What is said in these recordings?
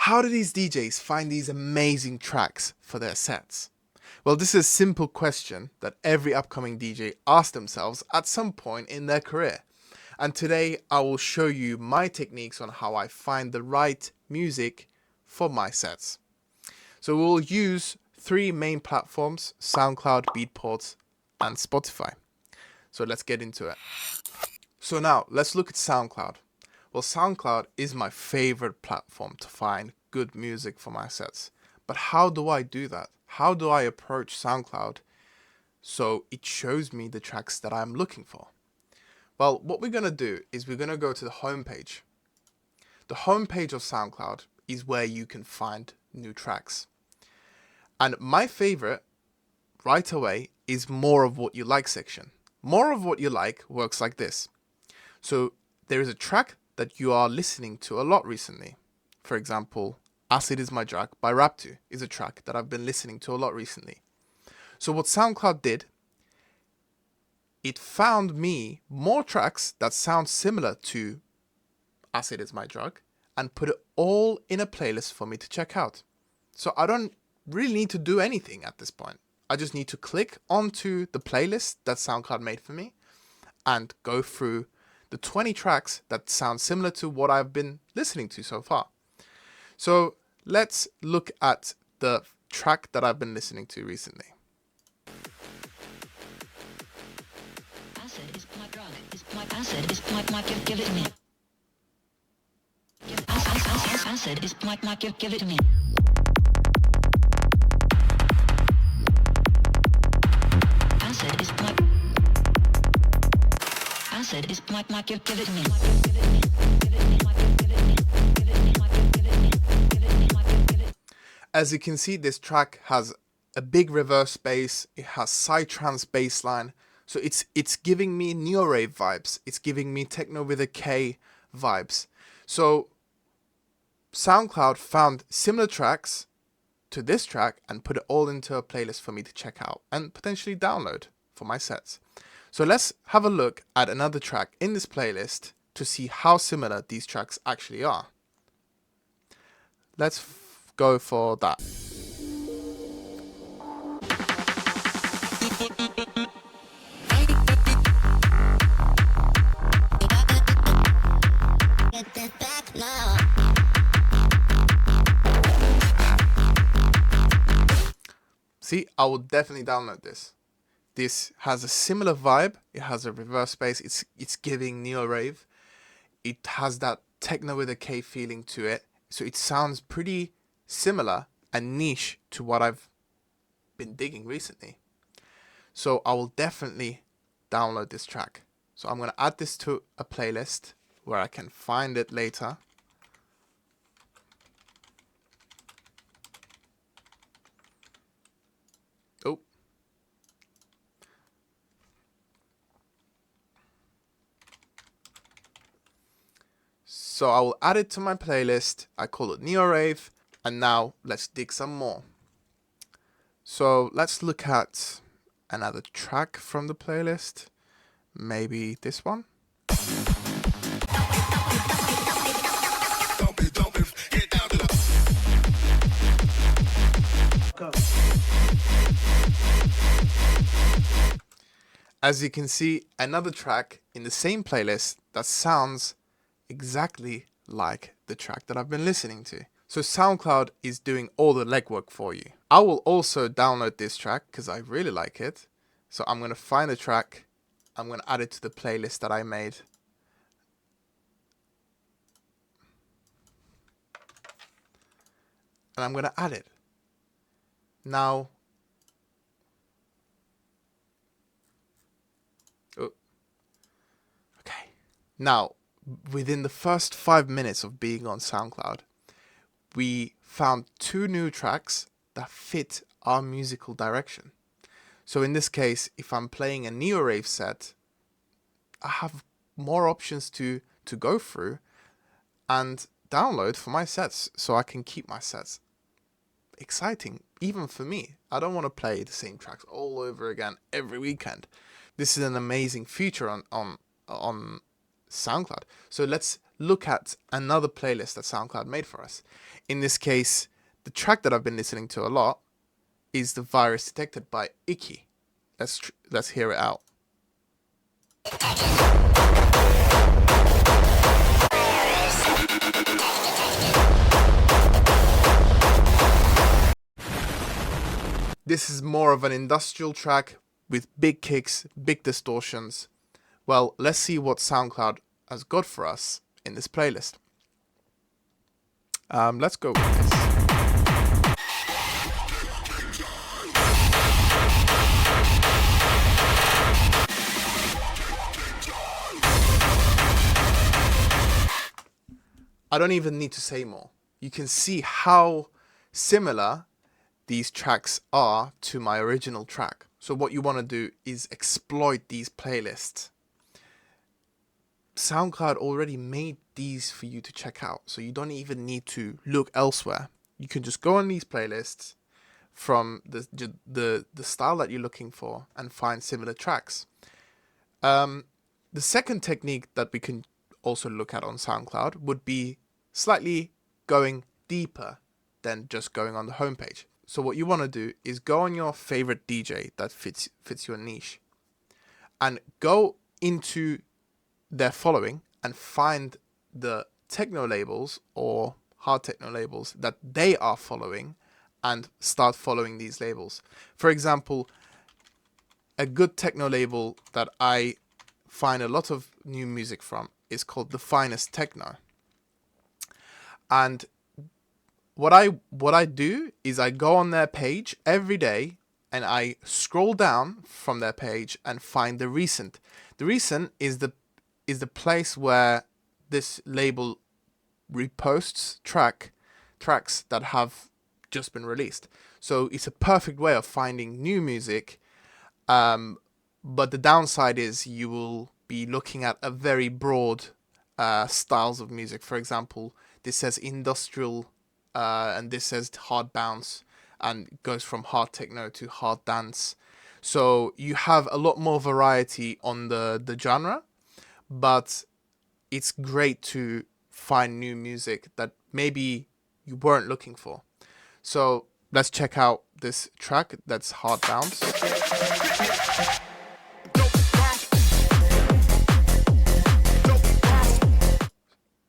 How do these DJs find these amazing tracks for their sets? Well, this is a simple question that every upcoming DJ asks themselves at some point in their career. And today I will show you my techniques on how I find the right music for my sets. So we'll use three main platforms: SoundCloud, Beatport, and Spotify. So let's get into it. So now let's look at SoundCloud. Well, SoundCloud is my favorite platform to find good music for my sets. But how do I do that? How do I approach SoundCloud so it shows me the tracks that I'm looking for? Well, what we're going to do is we're going to go to the homepage. The homepage of SoundCloud is where you can find new tracks. And my favorite right away is More of What You Like section. More of What You Like works like this. So there is a track that you are listening to a lot recently. For example, Acid Is My Drug by Rap2 is a track that I've been listening to a lot recently. So what SoundCloud did, it found me more tracks that sound similar to Acid Is My Drug and put it all in a playlist for me to check out. So I don't really need to do anything at this point. I just need to click onto the playlist that SoundCloud made for me and go through the 20 tracks that sound similar to what I've been listening to so far. So let's look at the track that I've been listening to recently. Acid is my drug. Acid is my give it to me. Acid is my give it to me. Acid is my give it to me. As you can see, this track has a big reverse bass. It has psytrance bass line. So it's giving me neo rave vibes. It's giving me techno with a K vibes. So SoundCloud found similar tracks to this track and put it all into a playlist for me to check out and potentially download for my sets. So let's have a look at another track in this playlist to see how similar these tracks actually are. Let's go for that. See, I will definitely download this. This has a similar vibe. It has a reverse bass. It's giving neo rave. It has that techno with a K feeling to it. So it sounds pretty similar and niche to what I've been digging recently. So I will definitely download this track. So I'm going to add this to a playlist where I can find it later. Oh. So I will add it to my playlist. I call it Neo Rave. And now let's dig some more. So let's look at another track from the playlist. Maybe this one. As you can see, another track in the same playlist that sounds exactly like the track that I've been listening to. So SoundCloud is doing all the legwork for you. I will also download this track because I really like it. So I'm going to find the track. I'm going to add it to the playlist that I made. And I'm going to add it. Now, okay. Now, within the first 5 minutes of being on SoundCloud, we found 2 new tracks that fit our musical direction. So in this case, if I'm playing a neo rave set, I have more options to go through and download for my sets, so I can keep my sets exciting, even for me. I don't want to play the same tracks all over again every weekend. This is an amazing feature on SoundCloud. So let's look at another playlist that SoundCloud made for us. In this case, the track that I've been listening to a lot is The Virus Detected by Icky. Let's hear it out. This is more of an industrial track with big kicks, big distortions. Well, let's see what SoundCloud has got for us in this playlist. Let's go with this. I don't even need to say more. You can see how similar these tracks are to my original track. So what you want to do is exploit these playlists. SoundCloud already made these for you to check out, so you don't even need to look elsewhere. You can just go on these playlists from the style that you're looking for and find similar tracks. The second technique that we can also look at on SoundCloud would be slightly going deeper than just going on the homepage. So what you want to do is go on your favorite DJ that fits your niche and go into their following and find the techno labels or hard techno labels that they are following and start following these labels. For example, a good techno label that I find a lot of new music from is called The Finest Techno. And what I do is I go on their page every day and I scroll down from their page and find the recent. The recent is the place where this label reposts tracks that have just been released. So it's a perfect way of finding new music. But the downside is you will be looking at a very broad styles of music. For example, this says industrial and this says hard bounce, and it goes from hard techno to hard dance. So you have a lot more variety on the genre, but it's great to find new music that maybe you weren't looking for. So let's check out this track that's hard bounce.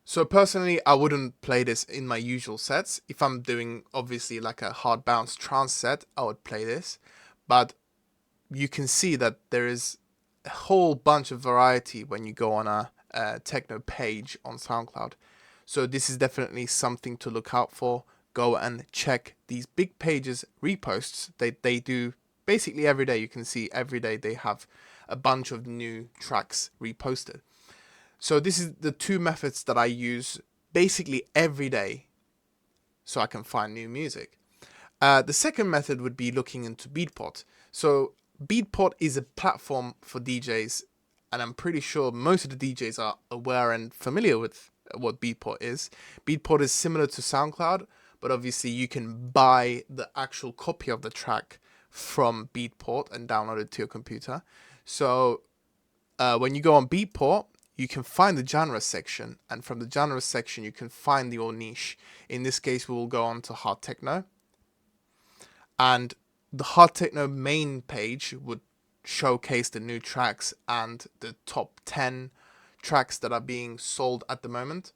So personally, I wouldn't play this in my usual sets. If I'm doing obviously like a hard bounce trance set, I would play this. But you can see that there is a whole bunch of variety when you go on a techno page on SoundCloud. So this is definitely something to look out for. Go and check these big pages reposts. They do basically every day. You can see every day they have a bunch of new tracks reposted. So this is the two methods that I use basically every day so I can find new music. The second method would be looking into Beatport. So Beatport is a platform for DJs, and I'm pretty sure most of the DJs are aware and familiar with what Beatport is. Beatport is similar to SoundCloud, but obviously you can buy the actual copy of the track from Beatport and download it to your computer. So when you go on Beatport, you can find the genre section, and from the genre section you can find your niche. In this case, we will go on to hard techno, and the hard techno main page would showcase the new tracks and the top 10 tracks that are being sold at the moment.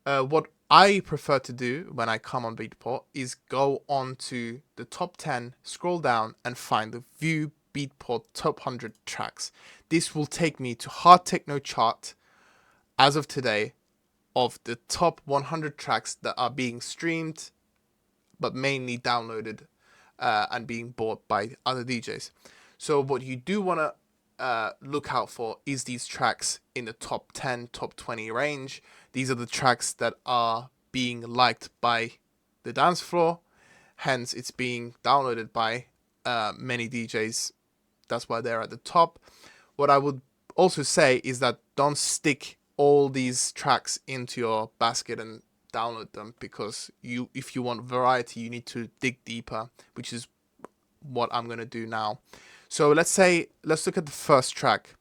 What I prefer to do when I come on Beatport is go on to the top 10, scroll down and find the view Beatport top 100 tracks. This will take me to hard techno chart as of today of the top 100 tracks that are being streamed but mainly downloaded and being bought by other DJs. So what you do want to look out for is these tracks in the top 10, top 20 range. These are the tracks that are being liked by the dance floor, hence it's being downloaded by many DJs. That's why they're at the top. What I would also say is that don't stick all these tracks into your basket and download them, because if you want variety, you need to dig deeper, which is what I'm going to do now. So let's look at the first track.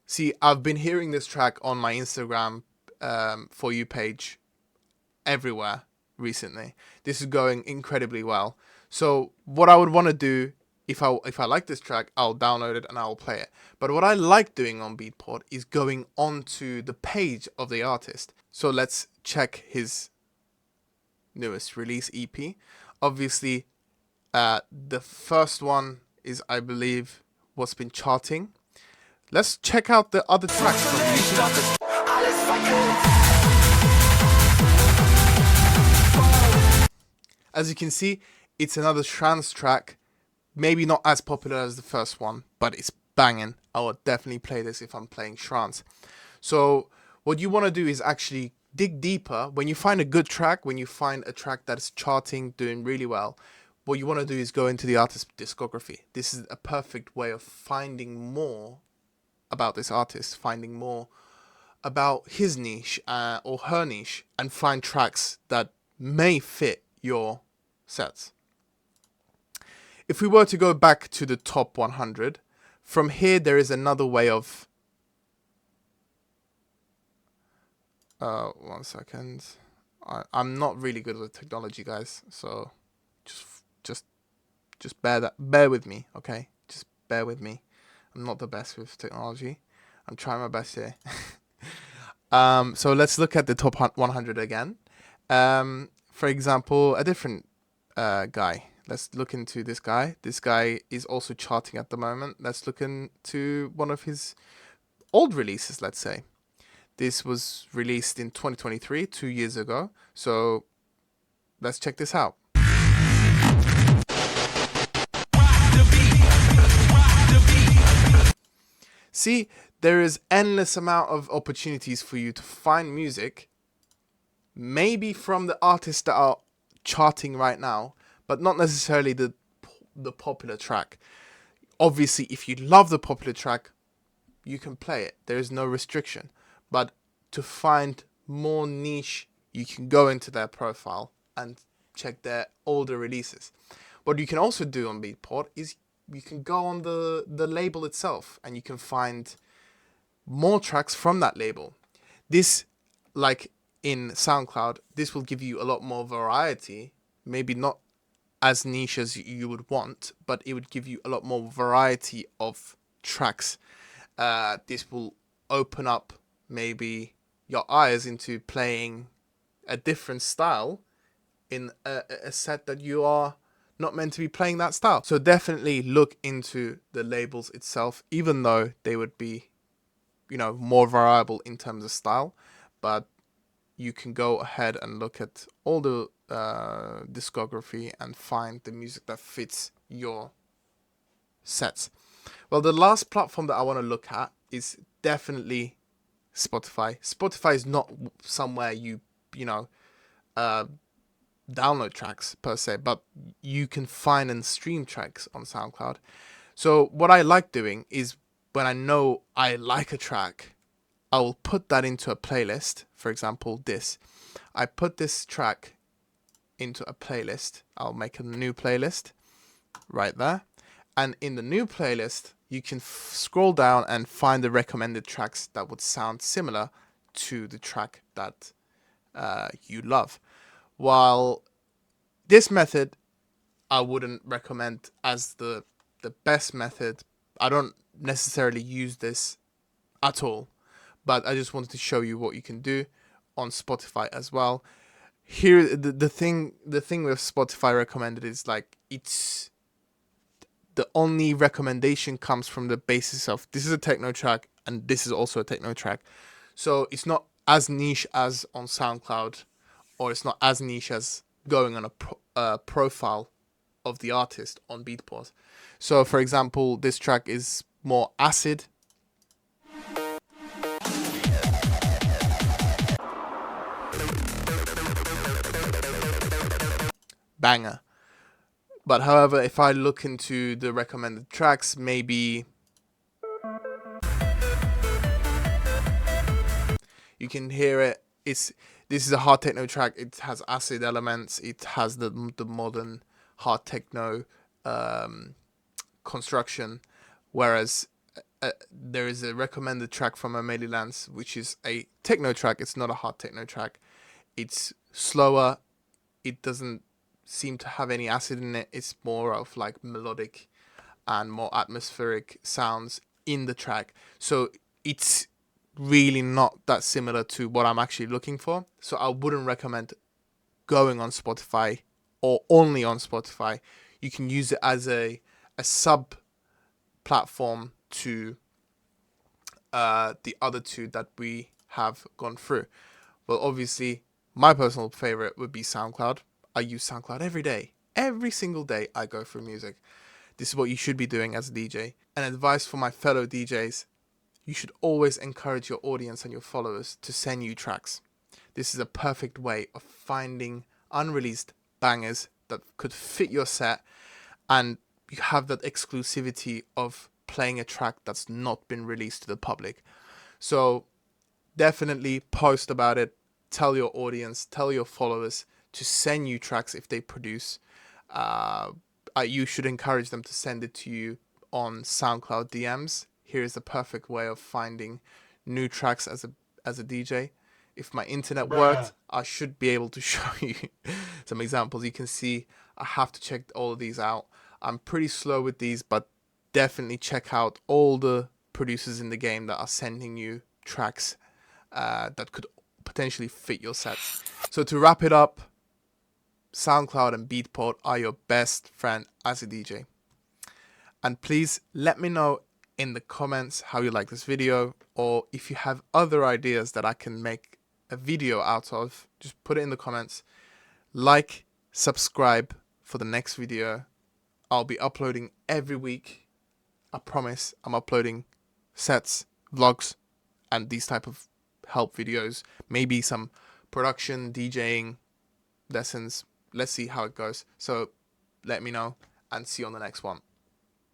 See, I've been hearing this track on my Instagram For You page everywhere recently. This is going incredibly well. So what I would want to do, if I like this track, I'll download it and I'll play it. But what I like doing on Beatport is going onto the page of the artist. So let's check his newest release EP. Obviously, the first one is, I believe, what's been charting. Let's check out the other tracks from YouTube. As you can see, it's another trance track. Maybe not as popular as the first one, but it's banging. I would definitely play this if I'm playing trance. So what you want to do is actually dig deeper. When you find a good track, when you find a track that's charting, doing really well, what you want to do is go into the artist's discography. This is a perfect way of finding more about this artist, finding more about his niche or her niche, and find tracks that may fit your sets. If we were to go back to the top 100, from here there is another way of... 1 second. I'm not really good with technology, guys, so just bear with me, okay? Just bear with me. I'm not the best with technology. I'm trying my best here. So let's look at the top 100 again. For example, a different guy. Let's look into this guy. This guy is also charting at the moment. Let's look into one of his old releases, let's say. This was released in 2023, 2 years ago. So let's check this out. See, there is endless amount of opportunities for you to find music, maybe from the artists that are charting right now, but not necessarily the popular track. Obviously, if you love the popular track, you can play it. There is no restriction. But to find more niche, you can go into their profile and check their older releases. What you can also do on Beatport is you can go on the label itself and you can find more tracks from that label. This, like in SoundCloud, this will give you a lot more variety. Maybe not as niche as you would want, but it would give you a lot more variety of tracks. This will open up maybe your eyes into playing a different style in a set that you are not meant to be playing that style. So definitely look into the labels itself, even though they would be, more variable in terms of style. But you can go ahead and look at all the discography and find the music that fits your sets. Well, the last platform that I want to look at is definitely Spotify. Spotify is not somewhere you download tracks per se, but you can find and stream tracks on SoundCloud. So what I like doing is when I know I like a track, I will put that into a playlist. For example, this. I put this track into a playlist. I'll make a new playlist right there. And in the new playlist, you can scroll down and find the recommended tracks that would sound similar to the track that you love. While this method, I wouldn't recommend as the best method. I don't necessarily use this at all, but I just wanted to show you what you can do on Spotify as well. Here, the thing with Spotify recommended is like it's the only recommendation comes from the basis of this is a techno track and this is also a techno track. So it's not as niche as on SoundCloud, or it's not as niche as going on a profile of the artist on Beatport. So for example, this track is more acid. Banger. But however, if I look into the recommended tracks, maybe you can hear it. This is a hard techno track. It has acid elements. It has the modern hard techno construction. Whereas there is a recommended track from Amelie Lance, which is a techno track. It's not a hard techno track. It's slower. It doesn't seem to have any acid in it. It's more of like melodic and more atmospheric sounds in the track. So it's really not that similar to what I'm actually looking for. So I wouldn't recommend going on Spotify or only on Spotify. You can use it as a sub platform to the other two that we have gone through. Well, obviously, my personal favorite would be SoundCloud. I use SoundCloud every day. Every single day I go through music. This is what you should be doing as a DJ. And advice for my fellow DJs, you should always encourage your audience and your followers to send you tracks. This is a perfect way of finding unreleased bangers that could fit your set, and you have that exclusivity of playing a track that's not been released to the public. So definitely post about it. Tell your audience, tell your followers to send you tracks if they produce. You should encourage them to send it to you on SoundCloud DMs. Here is the perfect way of finding new tracks as a DJ. If my internet worked, I should be able to show you some examples. You can see I have to check all of these out. I'm pretty slow with these, but definitely check out all the producers in the game that are sending you tracks that could potentially fit your sets. So to wrap it up, SoundCloud and Beatport are your best friend as a DJ. And please let me know in the comments how you like this video, or if you have other ideas that I can make a video out of, just put it in the comments. Like, subscribe for the next video. I'll be uploading every week. I promise I'm uploading sets, vlogs, and these type of help videos. Maybe some production, DJing lessons. Let's see how it goes. So let me know and see you on the next one.